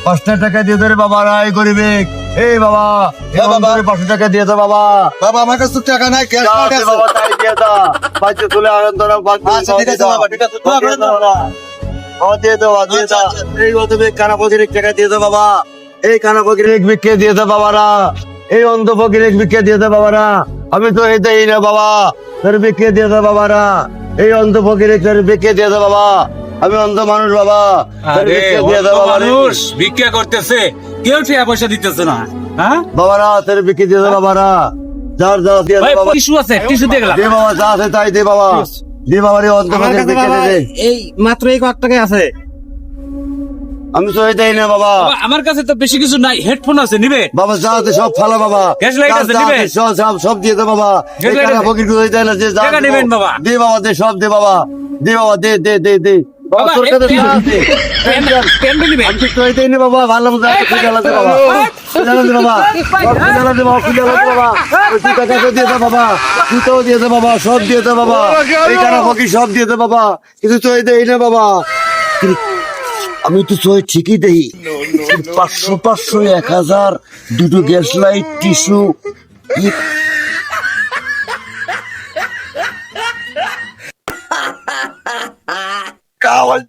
500 টাকা দিয়ে ধরে বাবা রায় গরিবে। এই বাবা, এই বাবা। অন্তরে 500 টাকা দিয়ে দাও বাবা। বাবা আমার কাছে তো টাকা নাই, ক্যাশ যা কার্ড আছে আছে। বাবা তাই দিয়ে দাও। বাচ্চা তুলে আনন্দ নাও, বাচ্চা আচ্ছা, ঠিক আছে বাবা, ঠিক আছে। দিয়ে দাও বাবা। বাবা দিয়ে দাও, দিয়ে আচ্ছা, দাও। আচ্ছা। এই অন্তবে কানা ফকির টাকা দিয়ে দাও বাবা। এই কানা ফকির এক ভিক্ষে দিয়ে দাও বাবারা। এই অন্ধ ফকির এক ভিক্ষে দিয়ে দাও বাবারা। আমি তো এই দেই না বাবা, তোর ভিক্ষে দিয়ে দাও বাবারা। এই অন্ধ ফকির এক ভিক্ষে দিয়ে দাও বাবা। আমি অন্ধ মানুষ বাবা, তোর আরে ভিক্ষে দিয়ে দাও অন্ধ বাবা রে। মানুষ ভিক্ষা করতেছে, কেউ টাকা পয়সা দিতেছে না। হ্যাঁ বাবারা তোর ভিক্ষে দিয়ে দাও বাবারা। যার যা দিয়ে ভাই দাও বাবা। টিস্যু আছে, টিস্যু দিয়ে গেলাম। দে বাবা, যা আছে তাই দে বাবা। দে বাবা রে, অন্ধ আমার ফকির কাছে ভিক্ষে বাবা দে দে। এই মাত্র এই কয়েক টাকা আছে। আমি তো এই দেই না বাবা। বাবা, আমার কাছে তো বেশি কিছু নাই, হেডফোন আছে, নিবে? বাবা যা আছে সব ফালা বাবা। গ্যাস লাইট আছে, যা নিবে? আছে সব দিয়ে দে বাবা। গ্যাস এই লাইট কানা আছে? ফকির গুলো দেয় না যে যা টাকা আছে নিবেন বাবা। দে বাবা, দে সব দে বাবা। দে বাবা, দে দে দে দে। বাবা বাবা, তোর কাছে এই- যা আছে। পেন নিবে? আমি তো এই দেই না বাবা, ভালো মতো আছে, খুঁজে আলাদা বাবা। খুঁজে আলাদা বাবা। খুঁজে আলাদা বাবা, খুঁজে আলাদা বাবা। ওই তুই টাকা তো দিয়ে দে বাবা। তুইও দিয়ে দে বাবা, সব দিয়ে দে বাবা। এই কানা ফকির সব দিয়ে দে বাবা। কিন্তু তো এই দেই না বাবা। আমি তো সই ঠিকই দেই। 500 500 1000 দুটো গ্যাস লাইট, টিস্যু। কাওয়াল